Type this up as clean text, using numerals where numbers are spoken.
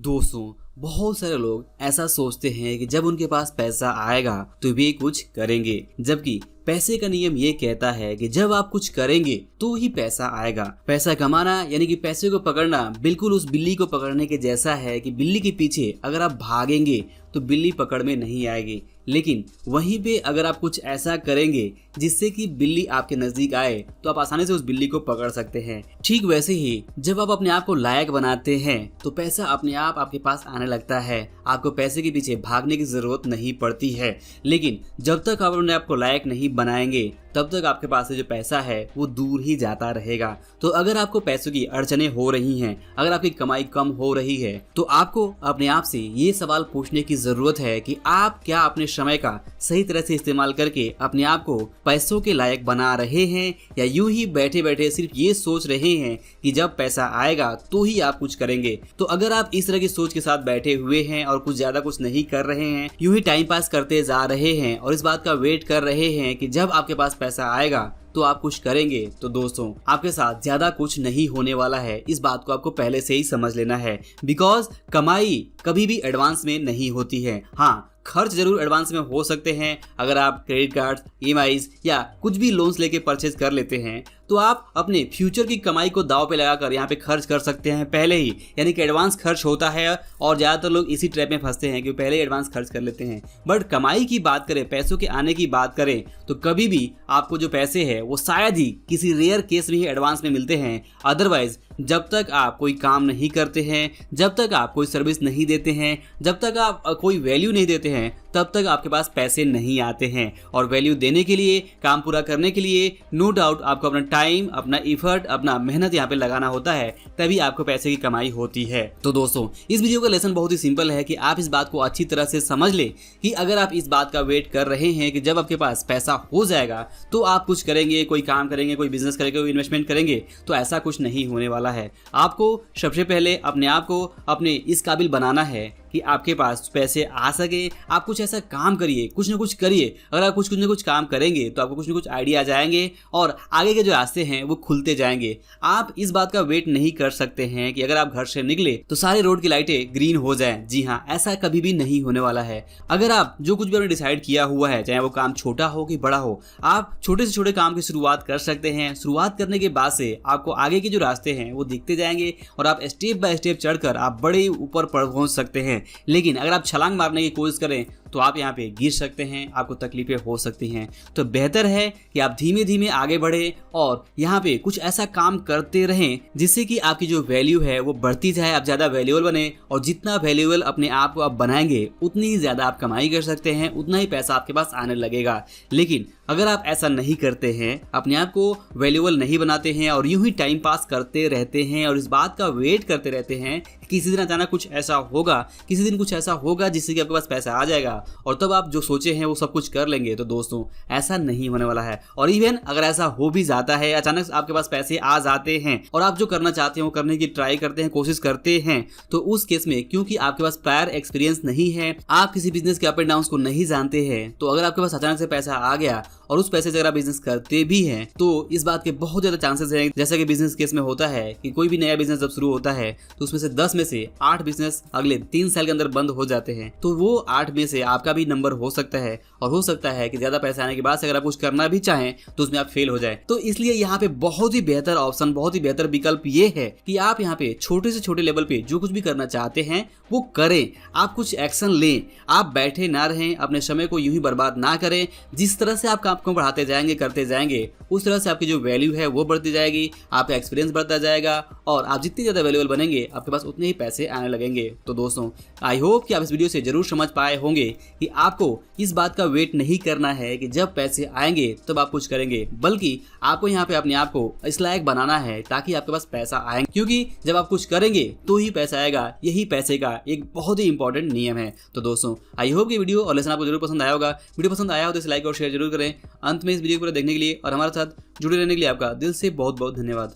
दोस्तों, बहुत सारे लोग ऐसा सोचते हैं कि जब उनके पास पैसा आएगा तो वे कुछ करेंगे, जबकि पैसे का नियम ये कहता है कि जब आप कुछ करेंगे तो ही पैसा आएगा। पैसा कमाना यानी कि पैसे को पकड़ना बिल्कुल उस बिल्ली को पकड़ने के जैसा है कि बिल्ली के पीछे अगर आप भागेंगे तो बिल्ली पकड़ में नहीं आएगी, लेकिन वहीं पे अगर आप कुछ ऐसा करेंगे जिससे कि बिल्ली आपके नजदीक आए तो आप आसानी से उस बिल्ली को पकड़ सकते हैं। ठीक वैसे ही जब आप अपने आप को लायक बनाते हैं तो पैसा अपने आप आपके पास आने लगता है। आपको पैसे के पीछे भागने की जरूरत नहीं पड़ती है, लेकिन जब तक आप अपने आप को लायक नहीं बनाएंगे तब तक आपके पास से जो पैसा है वो दूर ही जाता रहेगा। तो अगर आपको पैसों की अड़चने हो रही हैं, अगर आपकी कमाई कम हो रही है, तो आपको अपने आप से ये सवाल पूछने की जरूरत है कि आप क्या अपने समय का सही तरह से इस्तेमाल करके अपने आप को पैसों के लायक बना रहे हैं, या यूं ही बैठे बैठे सिर्फ ये सोच रहे हैं कि जब पैसा आएगा तो ही आप कुछ करेंगे। तो अगर आप इस तरह की सोच के साथ बैठे हुए हैं और कुछ ज्यादा कुछ नहीं कर रहे हैं, यूं ही टाइम पास करते जा रहे हैं और इस बात का वेट कर रहे हैं कि जब आपके पास पैसा आएगा तो आप कुछ करेंगे, तो दोस्तों आपके साथ ज्यादा कुछ नहीं होने वाला है। इस बात को आपको पहले से ही समझ लेना है, बिकॉज कमाई कभी भी एडवांस में नहीं होती है। हाँ, खर्च जरूर एडवांस में हो सकते हैं। अगर आप क्रेडिट कार्ड, ईएमआईज या कुछ भी लोन्स लेके परचेज कर लेते हैं तो आप अपने फ्यूचर की कमाई को दांव पे लगाकर यहाँ पे खर्च कर सकते हैं पहले ही, यानी कि एडवांस खर्च होता है और ज़्यादातर लोग इसी ट्रैप में फंसते हैं कि पहले एडवांस खर्च कर लेते हैं। बट कमाई की बात करें, पैसों के आने की बात करें, तो कभी भी आपको जो पैसे हैं वो शायद ही किसी रेयर केस में ही एडवांस में मिलते हैं। अदरवाइज जब तक आप कोई काम नहीं करते हैं, जब तक आप कोई सर्विस नहीं देते हैं, जब तक आप कोई वैल्यू नहीं देते हैं, तब तक आपके पास पैसे नहीं आते हैं। और वैल्यू देने के लिए, काम पूरा करने के लिए नो डाउट आपको अपना टाइम, अपना इफर्ट, अपना मेहनत यहाँ पे लगाना होता है, तभी आपको पैसे की कमाई होती है। तो दोस्तों इस वीडियो का लेसन बहुत ही सिंपल है कि आप इस बात को अच्छी तरह से समझ लें कि अगर आप इस बात का वेट कर रहे हैं कि जब आपके पास पैसा हो जाएगा तो आप कुछ करेंगे, कोई काम करेंगे, कोई बिजनेस करेंगे, कोई इन्वेस्टमेंट करेंगे, तो ऐसा कुछ नहीं होने वाला है। आपको सबसे पहले अपने आप को अपने इस काबिल बनाना है कि आपके पास पैसे आ सके। आप कुछ ऐसा काम करिए, कुछ ना कुछ करिए। अगर आप कुछ ना कुछ काम करेंगे तो आपको कुछ ना कुछ आइडिया आ जाएंगे और आगे के जो रास्ते हैं वो खुलते जाएंगे। आप इस बात का वेट नहीं कर सकते हैं कि अगर आप घर से निकले तो सारे रोड की लाइटें ग्रीन हो जाएं। जी हाँ, ऐसा कभी भी नहीं होने वाला है। अगर आप जो कुछ भी आपने डिसाइड किया हुआ है, चाहे वो काम छोटा हो कि बड़ा हो, आप छोटे से छोटे काम की शुरुआत कर सकते हैं। शुरुआत करने के बाद से आपको आगे के जो रास्ते हैं वो दिखते जाएंगे और आप स्टेप बाय स्टेप चढ़कर आप बड़े ऊपर पहुंच सकते हैं। लेकिन अगर आप छलांग मारने की कोशिश करें तो आप यहाँ पे गिर सकते हैं, आपको तकलीफें हो सकती हैं। तो बेहतर है कि आप धीमे धीमे आगे बढ़े और यहाँ पे कुछ ऐसा काम करते रहें जिससे कि आपकी जो वैल्यू है वो बढ़ती जाए, आप ज़्यादा वैल्यूएबल बने। और जितना वैल्यूएबल अपने आप को आप बनाएंगे उतनी ही ज़्यादा आप कमाई कर सकते हैं, उतना ही पैसा आपके पास आने लगेगा। लेकिन अगर आप ऐसा नहीं करते हैं, अपने आप को वैल्यूएबल नहीं बनाते हैं और यूं ही टाइम पास करते रहते हैं और इस बात का वेट करते रहते हैं कि किसी दिन अचानक कुछ ऐसा होगा, किसी दिन कुछ ऐसा होगा जिससे कि आपके पास पैसा आ जाएगा और तब आप जो सोचे हैं वो सब कुछ कर लेंगे, तो दोस्तों ऐसा नहीं होने वाला है। और इवन अगर ऐसा हो भी जाता है, अचानक आपके पास पैसे आ जाते हैं और आप जो करना चाहते हैं वो करने की ट्राई करते हैं, कोशिश करते हैं, तो उस केस में क्योंकि आपके पास प्रायर एक्सपीरियंस नहीं है, आप किसी बिजनेस के अप एंड डाउन को नहीं जानते हैं, तो अगर आपके पास अचानक से पैसा आ गया और उस पैसे से अगर आप बिजनेस करते भी हैं तो इस बात के बहुत ज्यादा चांसेस हैं, जैसा कि बिजनेस केस में होता है कि कोई भी नया बिजनेस जब शुरू होता है तो उसमें से 10 में से 8 बिजनेस अगले 3 साल के अंदर बंद हो जाते हैं। तो वो 8 में से आपका भी नंबर हो सकता है और हो सकता है कि ज्यादा पैसे आने के बाद से अगर आप कुछ करना भी चाहें तो उसमें आप फेल हो जाए। तो इसलिए यहाँ पे बहुत ही बेहतर ऑप्शन, बहुत ही बेहतर विकल्प ये है कि आप यहाँ पे छोटे से छोटे लेवल पे जो कुछ भी करना चाहते हैं वो करें, आप कुछ एक्शन लें, आप बैठे ना रहें, अपने समय को यूं ही बर्बाद ना करें। जिस तरह से आप काम को बढ़ाते जाएंगे, करते जाएंगे, उस तरह से आपकी जो वैल्यू है वो बढ़ती जाएगी, आपका एक्सपीरियंस बढ़ता जाएगा और आप जितनी ज़्यादा वैल्यूएबल बनेंगे आपके पास उतने ही पैसे आने लगेंगे। तो दोस्तों आई होप कि आप इस वीडियो से जरूर समझ पाए होंगे कि आपको इस बात का वेट नहीं करना है कि जब पैसे आएंगे तब आप कुछ करेंगे, बल्कि आपको यहाँ पे अपने आप को इस लायक बनाना है ताकि आपके पास पैसा आएगा, क्योंकि जब आप कुछ करेंगे तो ही पैसा आएगा। यही पैसे का एक बहुत ही इंपॉर्टेंट नियम है। तो दोस्तों आई होप कि वीडियो और लेसन आपको जरूर पसंद आया होगा। वीडियो पसंद आया हो तो इसे लाइक और शेयर जरूर करें। अंत में इस वीडियो को देखने के लिए और हमारे साथ जुड़े रहने के लिए आपका दिल से बहुत बहुत धन्यवाद।